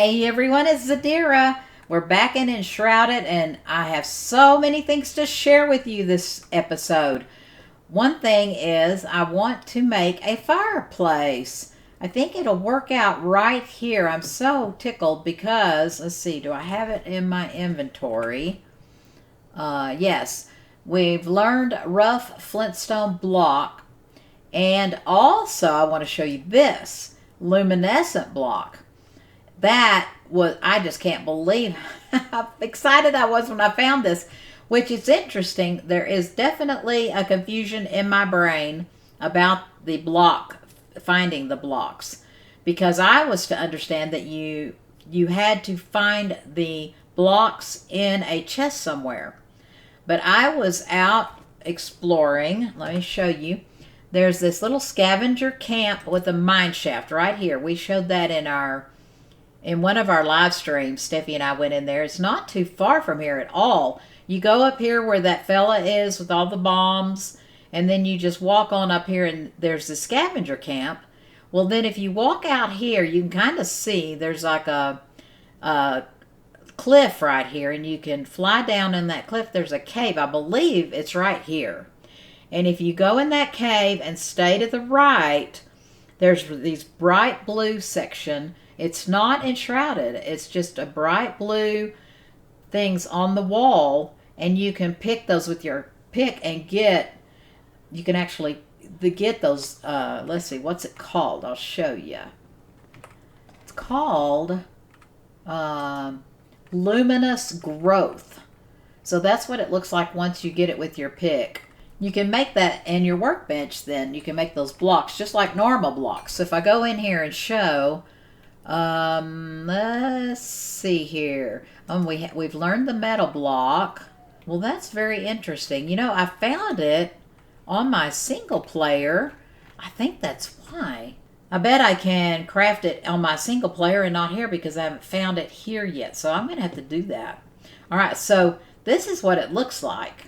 Hey everyone, it's Zadira. We're back in Enshrouded, and I have so many things to share with you this episode. One thing is, I want to make a fireplace. I think it'll work out right here. I'm so tickled because, let's see, do I have it in my inventory? Yes. We've learned rough flintstone block, and also I want to show you this luminescent block. That was, I just can't believe how excited I was when I found this, which is interesting. There is definitely a confusion in my brain about the block, finding the blocks, because I was to understand that you had to find the blocks in a chest somewhere. But I was out exploring. Let me show you. There's this little scavenger camp with a mine shaft right here. We showed that in one of our live streams. Steffi and I went in there. It's not too far from here at all. You go up here where that fella is with all the bombs, and then you just walk on up here, and there's the scavenger camp. Well, then if you walk out here, you can kind of see there's like a cliff right here, and you can fly down in that cliff. There's a cave. I believe it's right here. And if you go in that cave and stay to the right, there's these bright blue section. It's not enshrouded. It's just a bright blue things on the wall, and you can pick those with your pick and you can actually get those, let's see, what's it called? I'll show you. It's called luminous growth. So that's what it looks like once you get it with your pick. You can make that in your workbench. Then you can make those blocks just like normal blocks. So if I go in here and show, let's see here. We've learned the metal block. Well, that's very interesting. You know, I found it on my single player. I think that's why. I bet I can craft it on my single player and not here because I haven't found it here yet. So I'm going to have to do that. All right, so this is what it looks like.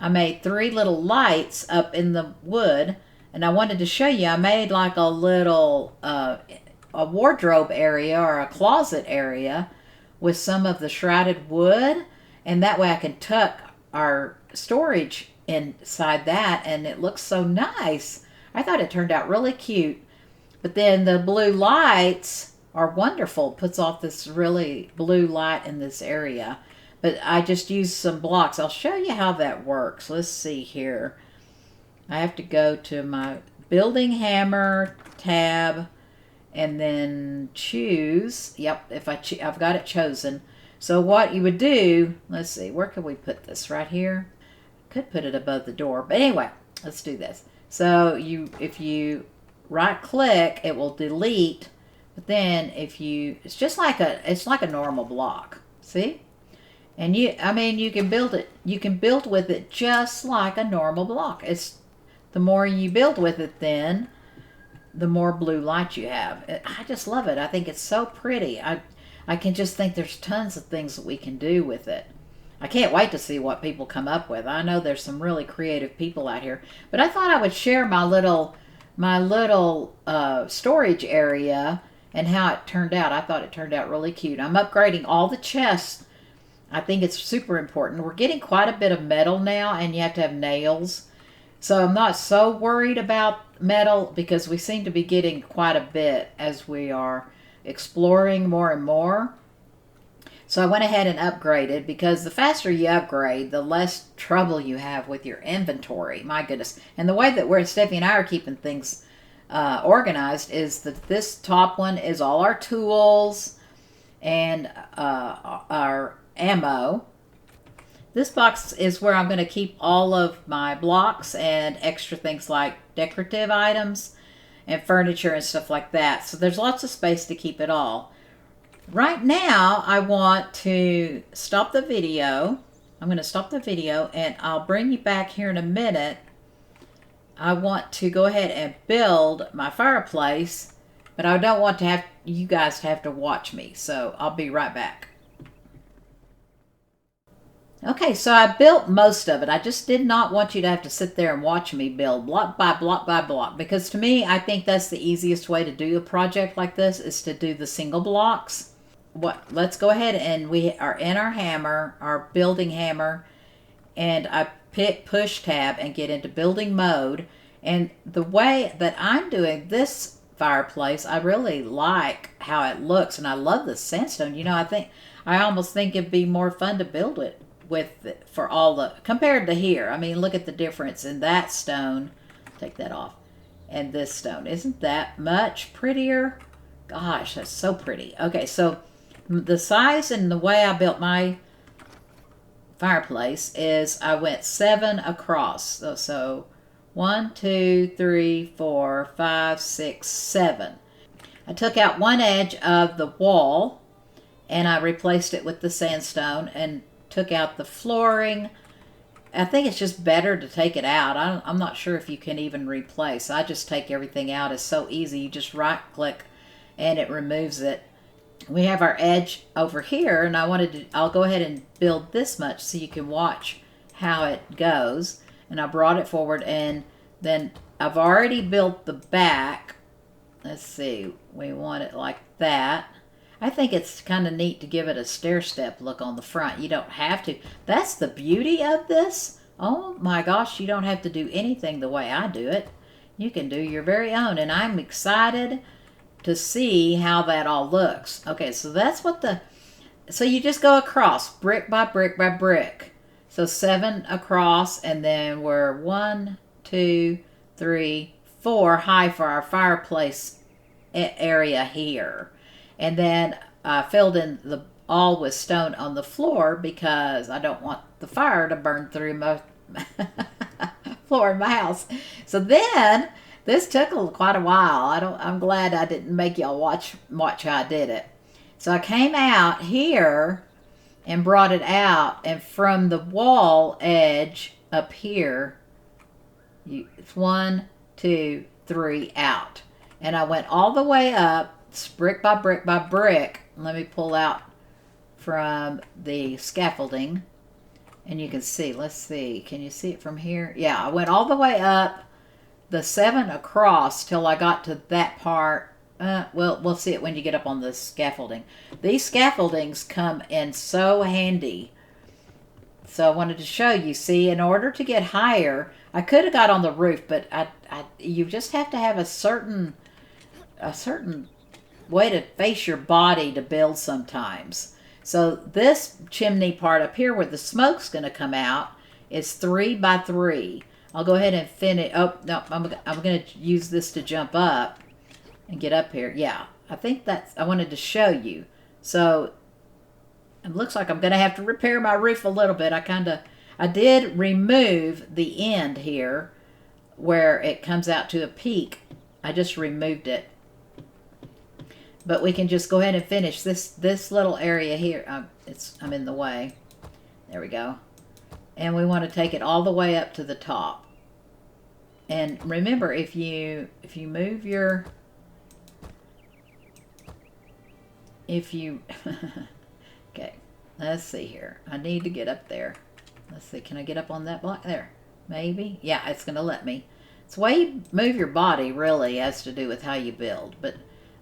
I made 3 little lights up in the wood, and I wanted to show you. I made like a little a wardrobe area or a closet area with some of the shrouded wood, and that way I can tuck our storage inside that, and it looks so nice. I thought it turned out really cute. But then the blue lights are wonderful. It puts off this really blue light in this area. But I just used some blocks. I'll show you how that works. Let's see here. I have to go to my building hammer tab and then choose. Yep, if I've got it chosen. So what you would do, let's see, where could we put this? Right here? Could put it above the door. But anyway, let's do this. So if you right click, it will delete. But then it's just like it's like a normal block. See? And you can build it. You can build with it just like a normal block. It's the more you build with it, then the more blue light you have. I just love it. I think it's so pretty. I can just think there's tons of things that we can do with it. I can't wait to see what people come up with. I know there's some really creative people out here. But I thought I would share my little storage area and how it turned out. I thought it turned out really cute. I'm upgrading all the chests. I think it's super important. We're getting quite a bit of metal now, and you have to have nails. So I'm not so worried about metal because we seem to be getting quite a bit as we are exploring more and more. So I went ahead and upgraded because the faster you upgrade, the less trouble you have with your inventory. My goodness. And the way that Steffi and I are keeping things organized is that this top one is all our tools and our ammo. This box is where I'm going to keep all of my blocks and extra things like decorative items and furniture and stuff like that. So there's lots of space to keep it all. Right now, I want to stop the video. I'm going to stop the video, and I'll bring you back here in a minute. I want to go ahead and build my fireplace, but I don't want to have you guys to have to watch me. So I'll be right back. Okay, so I built most of it. I just did not want you to have to sit there and watch me build block by block by block, because to me, I think that's the easiest way to do a project like this is to do the single blocks. let's go ahead, and we are in our hammer, our building hammer, and I pick push tab and get into building mode. And the way that I'm doing this fireplace, I really like how it looks, and I love the sandstone. I almost think it'd be more fun to build it for all the compared to here. I mean, look at the difference in that stone. Take that off. And this stone. Isn't that much prettier? Gosh, that's so pretty. Okay, so the size and the way I built my fireplace is I went 7 across. So 1, 2, 3, 4, 5, 6, 7. I took out one edge of the wall and I replaced it with the sandstone and took out the flooring. I think it's just better to take it out. I'm not sure if you can even replace. I just take everything out. It's so easy. You just right click and it removes it. We have our edge over here, and I'll go ahead and build this much so you can watch how it goes. And I brought it forward, and then I've already built the back. Let's see, we want it like that. I think it's kind of neat to give it a stair-step look on the front. You don't have to. That's the beauty of this. Oh my gosh, you don't have to do anything the way I do it. You can do your very own, and I'm excited to see how that all looks. Okay, so that's so you just go across brick by brick by brick. So 7 across, and then we're 1, 2, 3, 4 high for our fireplace area here. And then I filled in all with stone on the floor because I don't want the fire to burn through my floor in my house. So then this took quite a while. I'm glad I didn't make y'all watch how I did it. So I came out here and brought it out, and from the wall edge up here, it's 1, 2, 3 out. And I went all the way up, brick by brick by brick. Let me pull out from the scaffolding, and you can see. Let's see. Can you see it from here? Yeah, I went all the way up the 7 across till I got to that part. Well, we'll see it when you get up on the scaffolding. These scaffoldings come in so handy. So I wanted to show you. See, in order to get higher, I could have got on the roof, but you just have to have a certain way to face your body to build sometimes. So this chimney part up here where the smoke's going to come out is 3 by 3. I'll go ahead and finish. Oh, no, I'm going to use this to jump up and get up here. Yeah, I think I wanted to show you. So it looks like I'm going to have to repair my roof a little bit. I did remove the end here where it comes out to a peak. I just removed it. But we can just go ahead and finish this little area here. I'm in the way. There we go. And we want to take it all the way up to the top. And remember, if you move your okay, let's see here. I need to get up there. Let's see, can I get up on that block there? Maybe. Yeah, it's going to let me. It's the way you move your body really has to do with how you build. But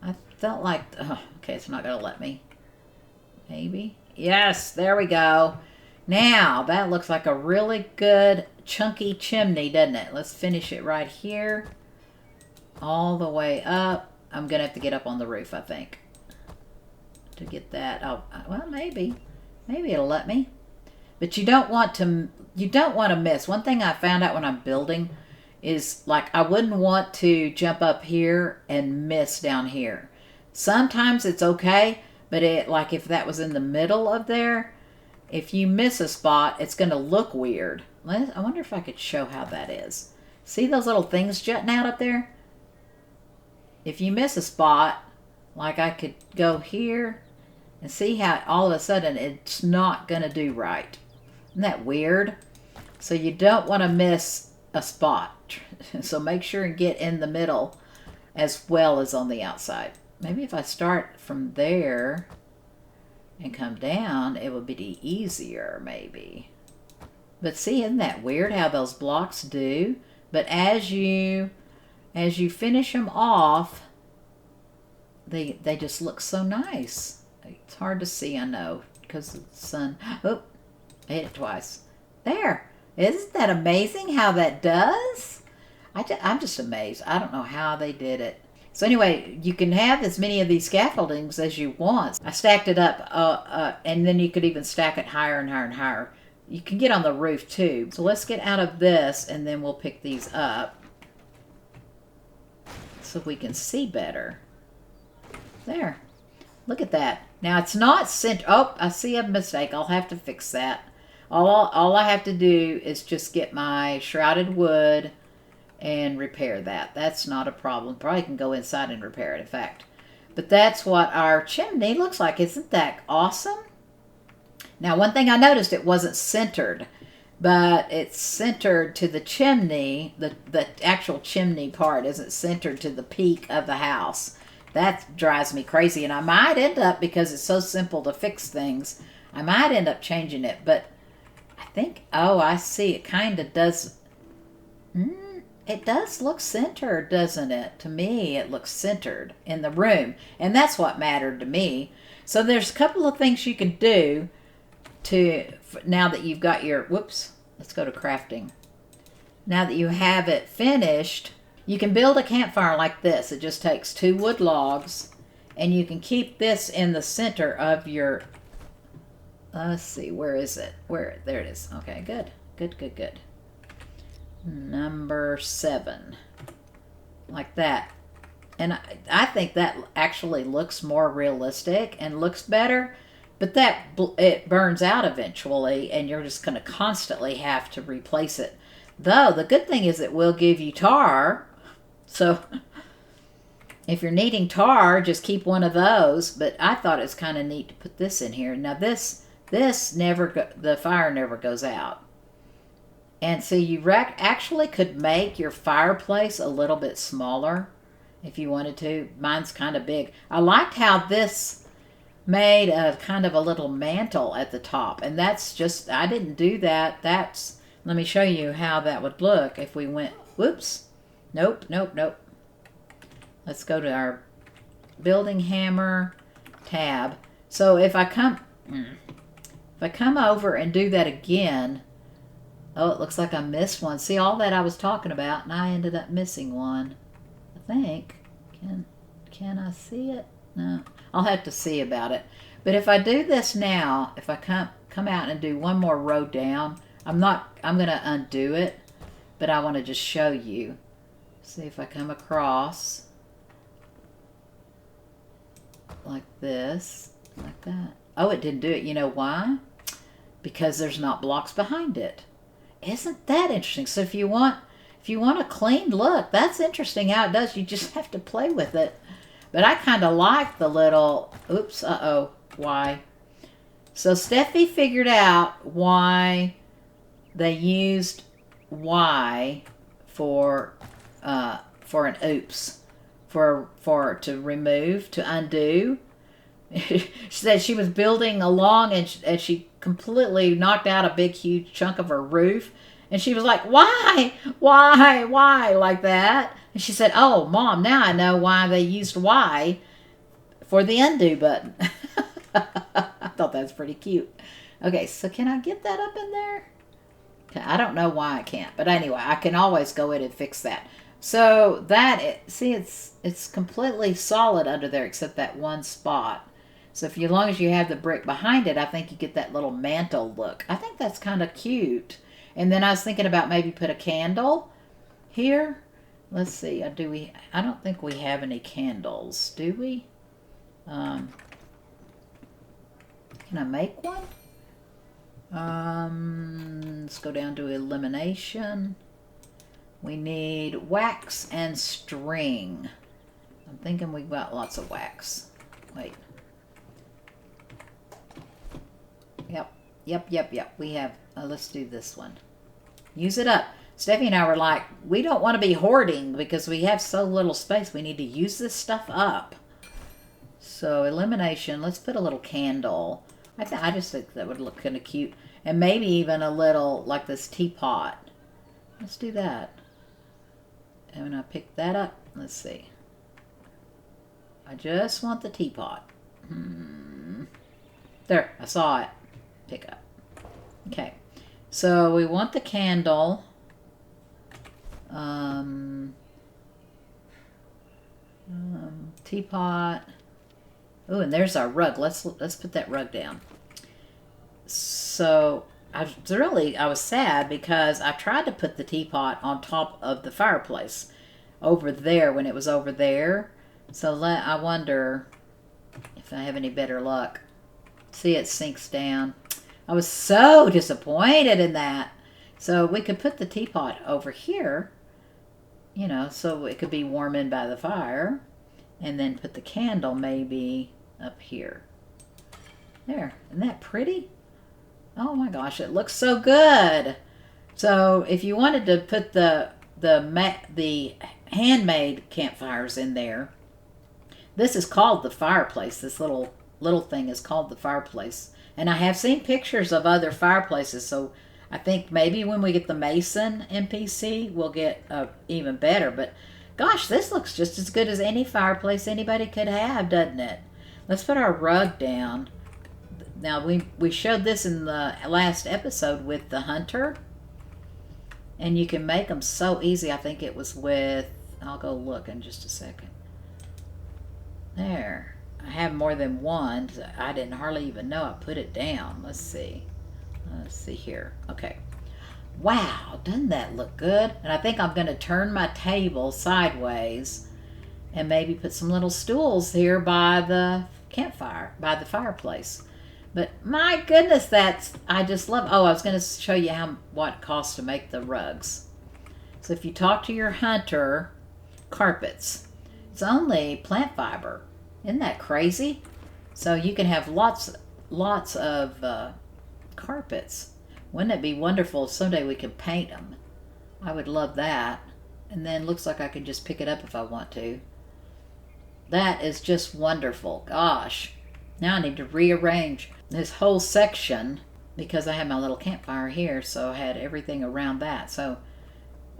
I felt like, okay, it's not going to let me. Maybe. Yes, there we go. Now, that looks like a really good chunky chimney, doesn't it? Let's finish it right here. All the way up. I'm going to have to get up on the roof, I think, to get that. Oh, well, maybe it'll let me. But you don't want to miss. One thing I found out when I'm building is, like, I wouldn't want to jump up here and miss down here. Sometimes it's okay, but like if that was in the middle of there, if you miss a spot, it's going to look weird. I wonder if I could show how that is. See those little things jutting out up there? If you miss a spot, like I could go here and see how all of a sudden it's not going to do right. Isn't that weird? So you don't want to miss a spot. So make sure and get in the middle as well as on the outside. Maybe if I start from there and come down, it would be easier maybe. But see, isn't that weird how those blocks do? But as you finish them off, they just look so nice. It's hard to see, I know, because of the sun. Oh, I hit it twice. There. Isn't that amazing how that does? I'm just amazed. I don't know how they did it. So anyway, you can have as many of these scaffoldings as you want. I stacked it up, and then you could even stack it higher and higher and higher. You can get on the roof too. So let's get out of this, and then we'll pick these up so we can see better. There. Look at that. Now it's not centered. Oh, I see a mistake. I'll have to fix that. All I have to do is just get my shrouded wood and repair that. That's not a problem. Probably can go inside and repair it, in fact. But that's what our chimney looks like. Isn't that awesome? Now, one thing I noticed, it wasn't centered, but it's centered to the chimney. The actual chimney part isn't centered to the peak of the house. That drives me crazy, and I might end up, because it's so simple to fix things, I might end up changing it, but I think, oh, I see, it kind of does, it does look centered, doesn't it? To me, it looks centered in the room, and that's what mattered to me. So there's a couple of things you can do to, now that you've got your, whoops, let's go to crafting. Now that you have it finished, you can build a campfire like this. It just takes 2 wood logs, and you can keep this in the center of your, let's see, where is it? There it is. Okay, good. Good. Number 7. Like that. And I think that actually looks more realistic and looks better, but it burns out eventually, and you're just going to constantly have to replace it. Though, the good thing is it will give you tar. So if you're needing tar, just keep one of those. But I thought it's kind of neat to put this in here. Now this the fire never goes out. And so you actually could make your fireplace a little bit smaller if you wanted to. Mine's kind of big. I liked how this made a kind of a little mantle at the top. And that's just, I didn't do that. Let me show you how that would look if we went, whoops. Nope. Let's go to our building hammer tab. So if I come over and do that again, oh, it looks like I missed one. See, all that I was talking about, and I ended up missing one. I think. Can I see it? No. I'll have to see about it. But if I do this now, if I come out and do one more row down, I'm going to undo it, but I want to just show you. See if I come across like this, like that. Oh, it didn't do it. You know why? Because there's not blocks behind it. Isn't that interesting? So if you want a clean look, that's interesting how it does. You just have to play with it. But I kind of like the little, oops, why? So Steffi figured out why they used Y for an oops, to remove, to undo. She said she was building along, and she completely knocked out a big huge chunk of her roof, and she was like, why like that? And she said, oh Mom, now I know why they used Y for the undo button. I thought that was pretty cute. Okay, so can I get that up in there? I don't know why I can't, but anyway, I can always go in and fix that. So see, it's completely solid under there except that one spot. So as long as you have the brick behind it, I think you get that little mantle look. I think that's kind of cute. And then I was thinking about maybe put a candle here. Let's see. I don't think we have any candles, do we? Can I make one? Let's go down to elimination. We need wax and string. I'm thinking we've got lots of wax. Wait. Yep. We have, let's do this one. Use it up. Steffi and I were like, we don't want to be hoarding because we have so little space. We need to use this stuff up. So elimination, let's put a little candle. I just think that would look kind of cute. And maybe even a little, like this teapot. Let's do that. And when I pick that up, let's see. I just want the teapot. There, I saw it. Pick up. Okay. So we want the candle. Teapot. Oh, and there's our rug. Let's put that rug down. So I was sad because I tried to put the teapot on top of the fireplace over there when it was over there. So I wonder if I have any better luck. See, it sinks down. I was so disappointed in that. So we could put the teapot over here, you know, so it could be warming by the fire. And then put the candle maybe up here. There. Isn't that pretty? Oh my gosh, it looks so good. So if you wanted to put the handmade campfires in there, this is called the Fireplace. This little thing is called the Fireplace. And I have seen pictures of other fireplaces, so I think maybe when we get the Mason NPC, we'll get even better. But gosh, this looks just as good as any fireplace anybody could have, doesn't it? Let's put our rug down. Now, we showed this in the last episode with the hunter. And you can make them so easy. I think it was with... I'll go look in just a second. There. I have more than one. I didn't hardly even know I put it down. Let's see. Let's see here. Okay. Wow, doesn't that look good? And I think I'm going to turn my table sideways and maybe put some little stools here by the campfire, by the fireplace. But my goodness, I just love... Oh, I was going to show you what it costs to make the rugs. So if you talk to your hunter, carpets, it's only plant fiber. Isn't that crazy? So you can have lots of carpets. Wouldn't it be wonderful if someday we could paint them? I would love that. And then looks like I can just pick it up if I want to. That is just wonderful. Gosh. Now I need to rearrange this whole section because I had my little campfire here, so I had everything around that. So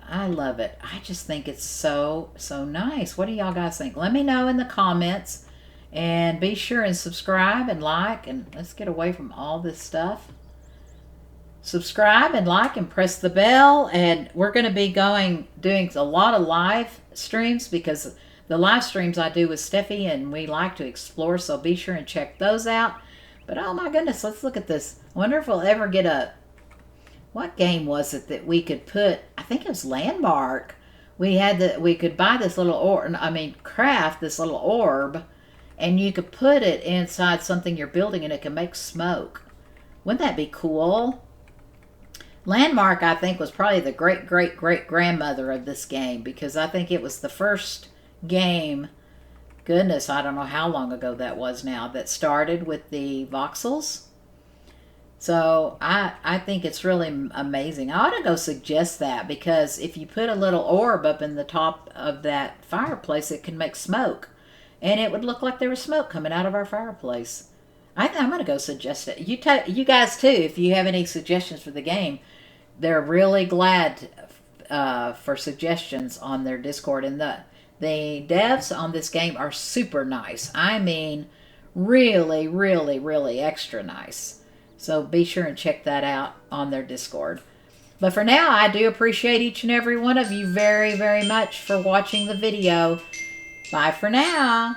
I love it. I just think it's so nice. What do y'all guys think? Let me know in the comments. And be sure and subscribe and like. And let's get away from all this stuff. Subscribe and like and press the bell. And we're going to be doing a lot of live streams because the live streams I do with Steffi and we like to explore. So be sure and check those out. But oh my goodness, let's look at this. I wonder if we'll ever get what game was it that we could put? I think it was Landmark. We could buy this little craft this little orb, and you could put it inside something you're building, and it can make smoke. Wouldn't that be cool? Landmark, I think, was probably the great-great-great-grandmother of this game because I think it was the first game. Goodness, I don't know how long ago that was now, that started with the voxels. So I think it's really amazing. I ought to go suggest that because if you put a little orb up in the top of that fireplace, it can make smoke. And it would look like there was smoke coming out of our fireplace. I'm going to go suggest it. You guys too, if you have any suggestions for the game, they're really glad for suggestions on their Discord. And the devs on this game are super nice. I mean, really, really, really extra nice. So be sure and check that out on their Discord. But for now, I do appreciate each and every one of you very, very much for watching the video. Bye for now.